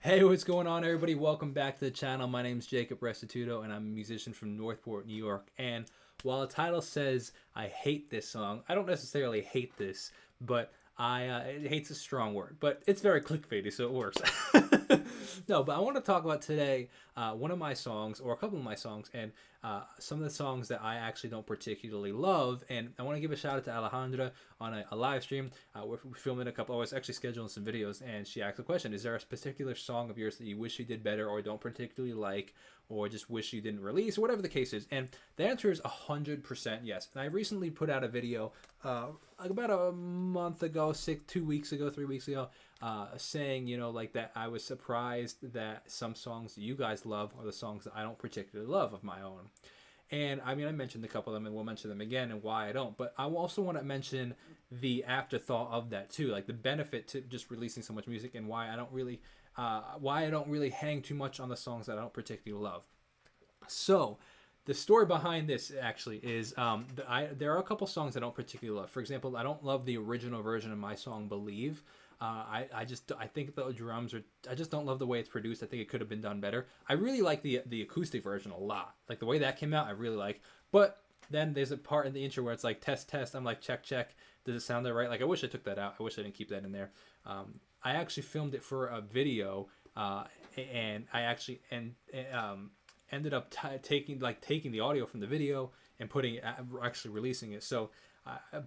Hey, what's going on, everybody? Welcome back to the channel. My name's Jacob Restituto, and I'm a musician from Northport, New York. And while the title says I hate this song, I don't necessarily hate this, but hate's a strong word, but it's very clickbaity, so it works. No, but I want to talk about today one of my songs, or a couple of my songs, and some of the songs that I actually don't particularly love. And I want to give a shout out to Alejandra on a live stream. We're filming a couple. I was actually scheduling some videos, and she asked a question: is there a particular song of yours that you wish you did better, or don't particularly like, or just wish you didn't release, or whatever the case is? And the answer is 100% yes. And I recently put out a video like about a month ago, 2 weeks ago, 3 weeks ago, saying, like that I was surprised that some songs that you guys love are the songs that I don't particularly love of my own. And I mean, I mentioned a couple of them, and we'll mention them again and why I don't. But I also want to mention the afterthought of that too, like the benefit to just releasing so much music, and why I don't really hang too much on the songs that I don't particularly love. So, the story behind this actually is there are a couple songs I don't particularly love. For example, I don't love the original version of my song "Believe." I think the drums are. I just don't love the way it's produced. I think it could have been done better. I really like the acoustic version a lot. Like the way that came out, I really like. But then there's a part in the intro where it's like test test. I'm like check check. Does it sound that right? Like I wish I took that out. I wish I didn't keep that in there. I actually filmed it for a video, and I actually ended up taking the audio from the video and actually releasing it. So.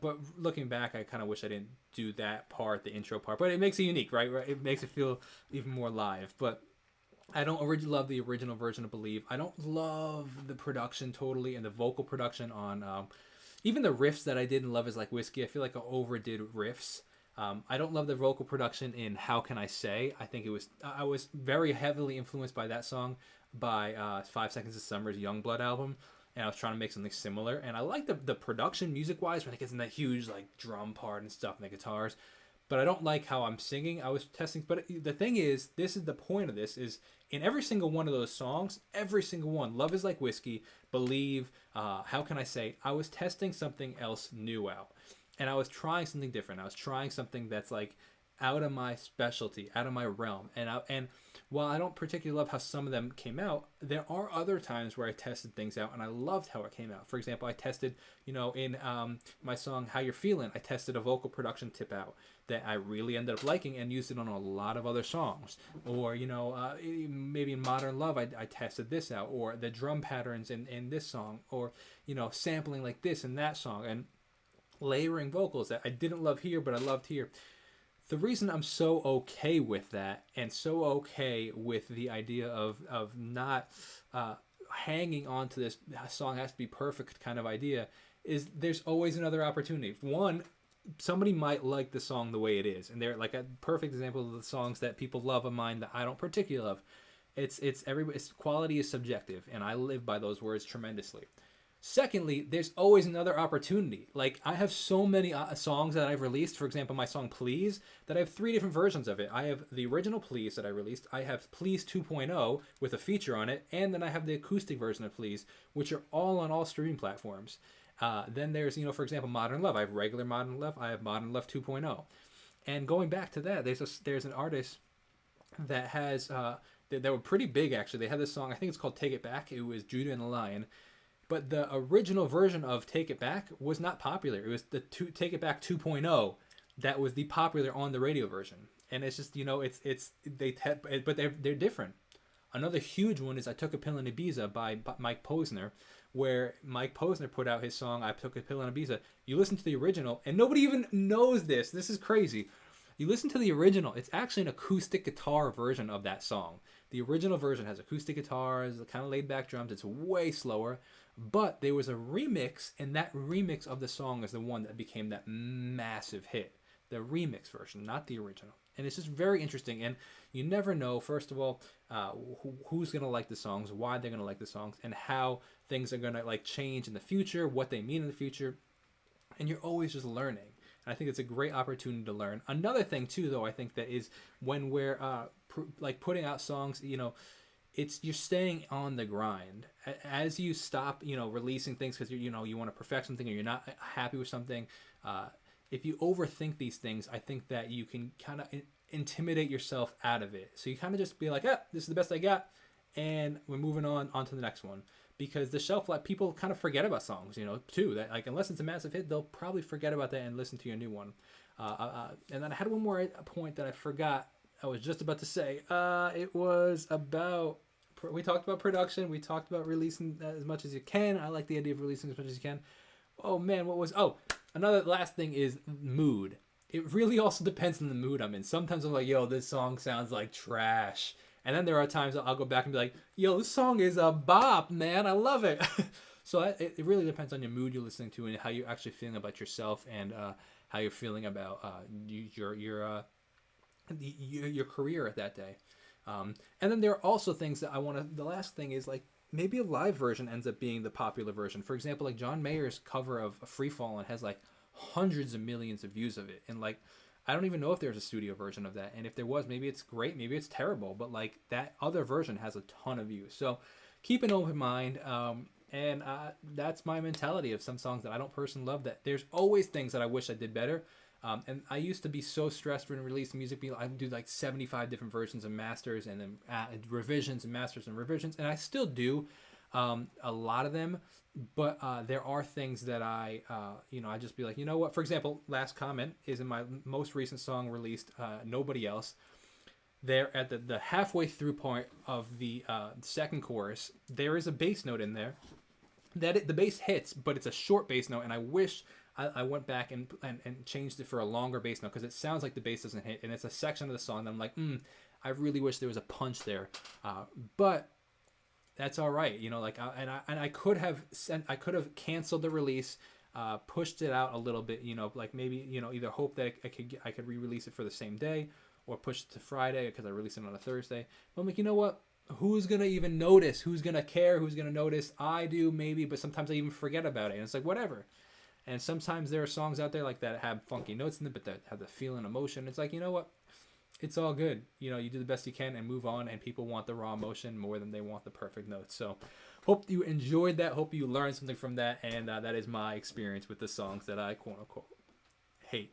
But looking back, I kind of wish I didn't do that part, the intro part. But it makes it unique, right? It makes it feel even more live. But I don't love the original version of "Believe." I don't love the production totally, and the vocal production on even the riffs that I didn't love is like "Whiskey." I feel like I overdid riffs. I don't love the vocal production in "How Can I Say." I was very heavily influenced by that song by 5 Seconds of Summer's "Youngblood" album. And I was trying to make something similar, and I like the production music wise when it gets in that huge like drum part and stuff and the guitars, but I don't like how I'm singing. I was testing, but the thing is, this is the point of this: is in every single one of those songs, every single one, "Love Is Like Whiskey," "Believe," "How Can I Say," I was testing something else new out, and I was trying something different. I was trying something that's like out of my specialty, out of my realm, and while I don't particularly love how some of them came out, there are other times where I tested things out and I loved how it came out. For example, I tested, in my song "How You're Feeling," I tested a vocal production tip out that I really ended up liking and used it on a lot of other songs. Or, maybe in "Modern Love," I tested this out, or the drum patterns in this song, or, sampling like this in that song, and layering vocals that I didn't love here, but I loved here. The reason I'm so okay with that, and so okay with the idea of not hanging on to this song has to be perfect kind of idea, is there's always another opportunity. One, somebody might like the song the way it is, and they're like a perfect example of the songs that people love of mine that I don't particularly love. It's quality is subjective, and I live by those words tremendously. Secondly, there's always another opportunity. Like, I have so many songs that I've released. For example, my song "Please," that I have 3 different versions of it. I have the original "Please" that I released. I have "Please 2.0" with a feature on it. And then I have the acoustic version of "Please," which are all on all streaming platforms. Then there's, for example, "Modern Love." I have regular "Modern Love." I have "Modern Love 2.0." And going back to that, there's an artist that has, they were pretty big, actually. They had this song, I think it's called "Take It Back." It was Judah and the Lion. But the original version of "Take It Back" was not popular. It was the "Take It Back 2.0" that was the popular on the radio version. And it's just, but they're different. Another huge one is "I Took a Pill in Ibiza" by Mike Posner, where Mike Posner put out his song "I Took a Pill in Ibiza." You listen to the original, and nobody even knows this. This is crazy. You listen to the original, it's actually an acoustic guitar version of that song. The original version has acoustic guitars, kind of laid back drums. It's way slower. But there was a remix, and that remix of the song is the one that became that massive hit. The remix version, not the original. And it's just very interesting. And you never know, first of all, who's going to like the songs, why they're going to like the songs, and how things are going to change in the future, what they mean in the future. And you're always just learning. And I think it's a great opportunity to learn. Another thing, too, though, I think that is when we're putting out songs, you're staying on the grind. As you stop, releasing things because you want to perfect something, or you're not happy with something. If you overthink these things, I think that you can kind of intimidate yourself out of it. So you kind of just be like, ah, this is the best I got, and we're moving on to the next one. Because the shelf life, people kind of forget about songs, too. That, like, unless it's a massive hit, they'll probably forget about that and listen to your new one. And then I had one more point that I forgot. I was just about to say. It was about, we talked about production. We talked about releasing as much as you can. I like the idea of releasing as much as you can. Oh man, another last thing is mood. It really also depends on the mood I'm in. Sometimes I'm like, yo, this song sounds like trash. And then there are times I'll go back and be like, yo, this song is a bop, man. I love it. So it really depends on your mood you're listening to and how you're actually feeling about yourself and how you're feeling about your career at that day. And then there are also things that the last thing is, like, maybe a live version ends up being the popular version. For example, like John Mayer's cover of Free Fallin' has like hundreds of millions of views of it. And like, I don't even know if there's a studio version of that. And if there was, maybe it's great, maybe it's terrible. But like, that other version has a ton of views. So keep an open mind. And that's my mentality of some songs that I don't personally love, that there's always things that I wish I did better. And I used to be so stressed when releasing music. I do like 75 different versions and masters, and then revisions and masters and revisions. And I still do a lot of them. But there are things that I just be like, you know what? For example, last comment is in my most recent song released, Nobody Else. There at the halfway through point of the second chorus, there is a bass note in there. The bass hits, but it's a short bass note, and I wish I went back and changed it for a longer bass note, because it sounds like the bass doesn't hit, and it's a section of the song that I'm like, I really wish there was a punch there, but that's all right, I could have canceled the release, pushed it out a little bit, like maybe either hope that I could re-release it for the same day, or push it to Friday because I released it on a Thursday. But I'm like, you know what? Who's going to even notice? Who's going to care? Who's going to notice? I do, maybe, but sometimes I even forget about it. And it's like, whatever. And sometimes there are songs out there like that have funky notes in them, but that have the feel and emotion. It's like, you know what? It's all good. You do the best you can and move on, and people want the raw emotion more than they want the perfect notes. So hope you enjoyed that. Hope you learned something from that. And that is my experience with the songs that I quote-unquote hate.